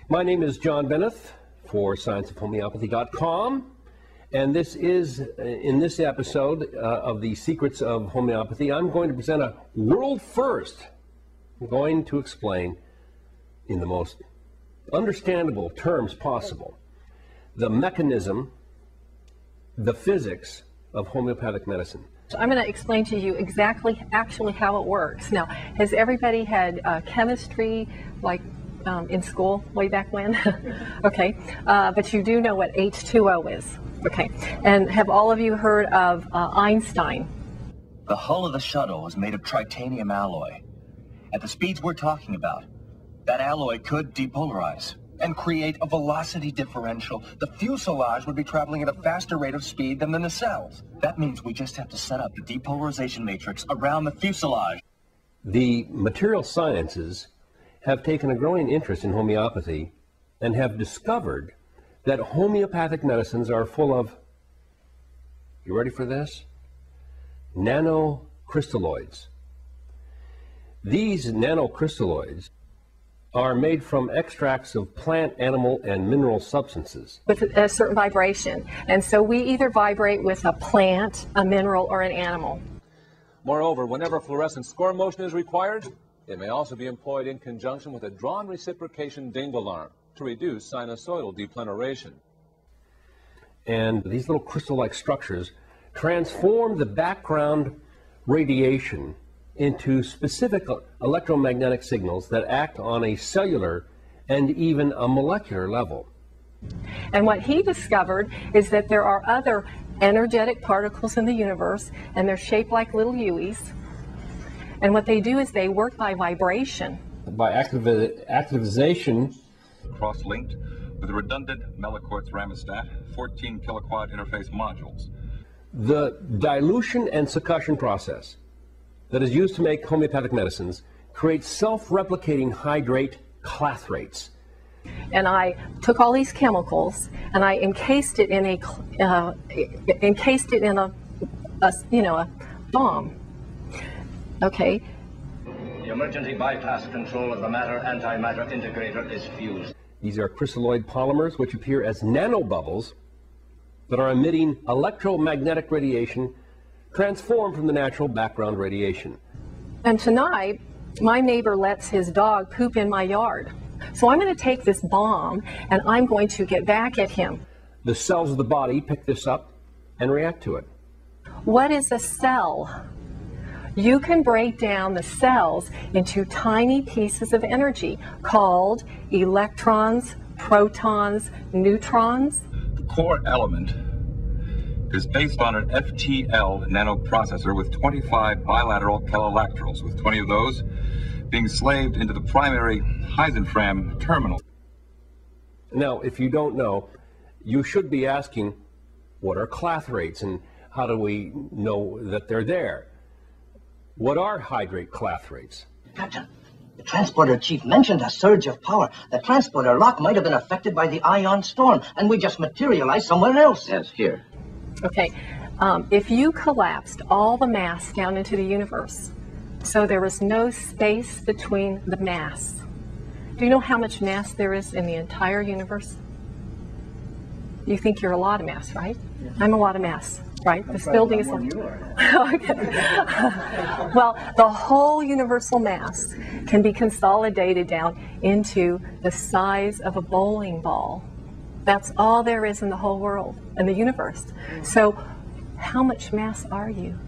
My name is John Benneth for scienceofhomeopathy.com, and this is, in this episode of the Secrets of Homeopathy, I'm going to present a world first. I'm going to explain in the most understandable terms possible the mechanism, the physics of homeopathic medicine. So I'm going to explain to you actually how it works. Now, has everybody had chemistry like in school way back when? Okay, but you do know what H2O is. Okay, and have all of you heard of Einstein? The hull of the shuttle is made of titanium alloy. At the speeds we're talking about, that alloy could depolarize and create a velocity differential. The fuselage would be traveling at a faster rate of speed than the nacelles. That means we just have to set up the depolarization matrix around the fuselage. The material sciences have taken a growing interest in homeopathy and have discovered that homeopathic medicines are full of, you ready for this? Nanocrystalloids. These nanocrystalloids are made from extracts of plant, animal, and mineral substances. With a certain vibration. And so we either vibrate with a plant, a mineral, or an animal. Moreover, whenever fluorescent score motion is required, it may also be employed in conjunction with a drawn reciprocation dingle alarm to reduce sinusoidal depleneration. And these little crystal-like structures transform the background radiation into specific electromagnetic signals that act on a cellular and even a molecular level. And what he discovered is that there are other energetic particles in the universe, and they're shaped like little U's. And what they do is they work by vibration. By activization. Cross-linked with redundant Meliquartz Ramostat 14 kiloquad interface modules. The dilution and succussion process that is used to make homeopathic medicines creates self-replicating hydrate clathrates. And I took all these chemicals and I encased it in a bomb. Okay. The emergency bypass control of the matter-antimatter integrator is fused. These are crystalloid polymers which appear as nanobubbles that are emitting electromagnetic radiation transformed from the natural background radiation. And tonight, my neighbor lets his dog poop in my yard. So I'm going to take this bomb and I'm going to get back at him. The cells of the body pick this up and react to it. What is a cell? You can break down the cells into tiny pieces of energy called electrons, protons, neutrons. The core element is based on an FTL nanoprocessor with 25 bilateral calolactrals, with 20 of those being slaved into the primary Heisenfram terminal. Now, if you don't know, you should be asking, what are clathrates and how do we know that they're there? What are hydrate clathrates? Captain, the transporter chief mentioned a surge of power. The transporter lock might have been affected by the ion storm, and we just materialized somewhere else. Yes, here. Okay, if you collapsed all the mass down into the universe, so there was no space between the mass, do you know how much mass there is in the entire universe? You think you're a lot of mass, right? Yeah. I'm a lot of mass, right? This building is... Okay. Well, the whole universal mass can be consolidated down into the size of a bowling ball. That's all there is in the whole world, in the universe. So how much mass are you?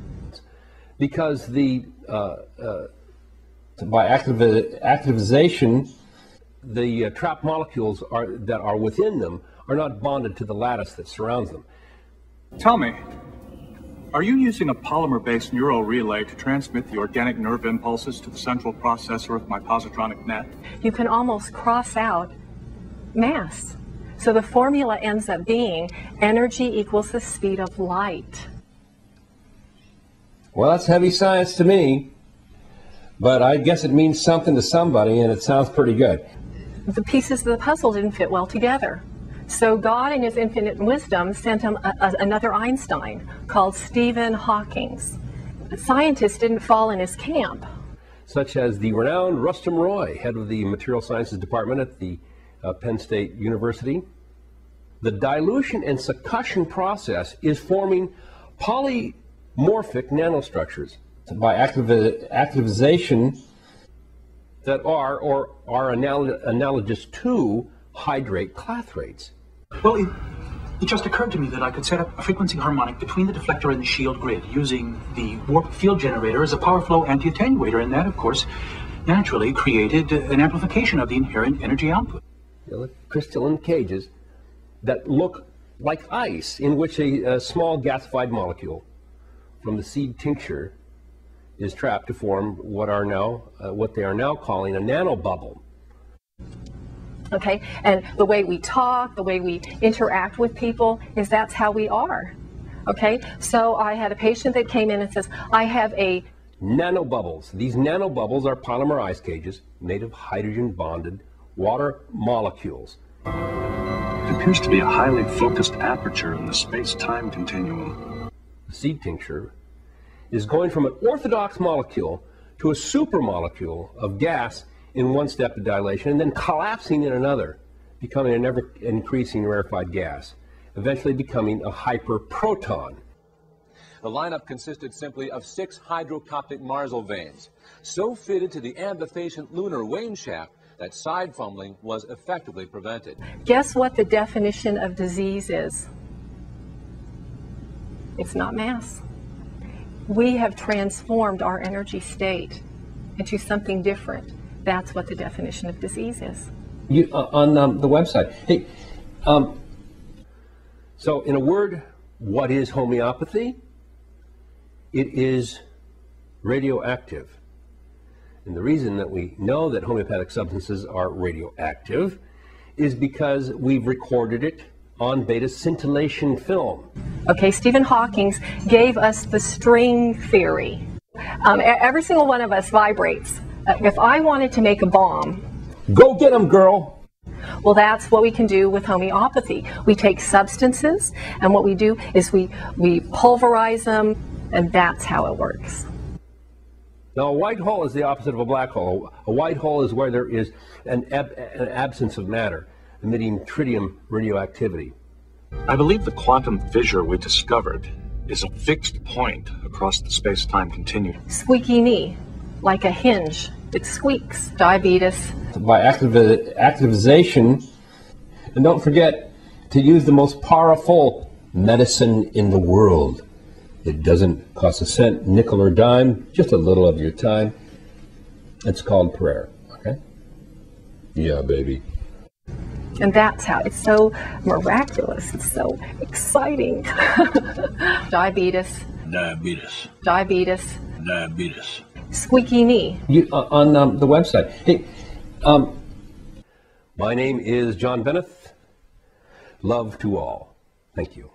Because the by activization, the trapped molecules that are within them are not bonded to the lattice that surrounds them. Tell me, are you using a polymer-based neural relay to transmit the organic nerve impulses to the central processor of my positronic net? You can almost cross out mass. So the formula ends up being energy equals the speed of light. Well, that's heavy science to me, but I guess it means something to somebody, and it sounds pretty good. The pieces of the puzzle didn't fit well together. So God, in his infinite wisdom, sent him another Einstein called Stephen Hawking. Scientists didn't fall in his camp. Such as the renowned Rustum Roy, head of the Material Sciences Department at the Penn State University. The dilution and succussion process is forming polymorphic nanostructures by activization that are analogous to hydrate clathrates. Well, it just occurred to me that I could set up a frequency harmonic between the deflector and the shield grid using the warp field generator as a power flow anti-attenuator, and that, of course, naturally created an amplification of the inherent energy output. Crystalline cages that look like ice, in which a small gasified molecule from the seed tincture is trapped to form what they are now calling a nanobubble. Okay, and the way we talk, the way we interact with people, that's how we are. Okay, so I had a patient that came in and says, I have a nanobubbles. These nanobubbles are polymer ice cages made of hydrogen-bonded water molecules. It appears to be a highly focused aperture in the space-time continuum. The seed tincture is going from an orthodox molecule to a supermolecule of gas in one step of dilation, and then collapsing in another, becoming an ever-increasing rarefied gas, eventually becoming a hyperproton. The lineup consisted simply of 6 hydrocoptic Marsal veins, so fitted to the ambifacient lunar wane shaft that side fumbling was effectively prevented. Guess what the definition of disease is? It's not mass. We have transformed our energy state into something different. That's what the definition of disease is. On the website. Hey, so in a word, what is homeopathy? It is radioactive. And the reason that we know that homeopathic substances are radioactive is because we've recorded it on beta scintillation film. Okay, Stephen Hawking gave us the string theory. Every single one of us vibrates. If I wanted to make a bomb, go get them, girl. Well, that's what we can do with homeopathy. We take substances, and what we do is we pulverize them, and that's how it works. Now, a white hole is the opposite of a black hole. A white hole is where there is an absence of matter, emitting tritium radioactivity. I believe the quantum fissure we discovered is a fixed point across the space-time continuum. Squeaky knee, like a hinge. It squeaks. Diabetes. By activization, and don't forget to use the most powerful medicine in the world. It doesn't cost a cent, nickel or dime, just a little of your time. It's called prayer, okay? Yeah, baby. And that's how it's so miraculous. It's so exciting. Diabetes. Diabetes. Diabetes. Diabetes. Squeaky knee. On the website. Hey, my name is John Bennett. Love to all. Thank you.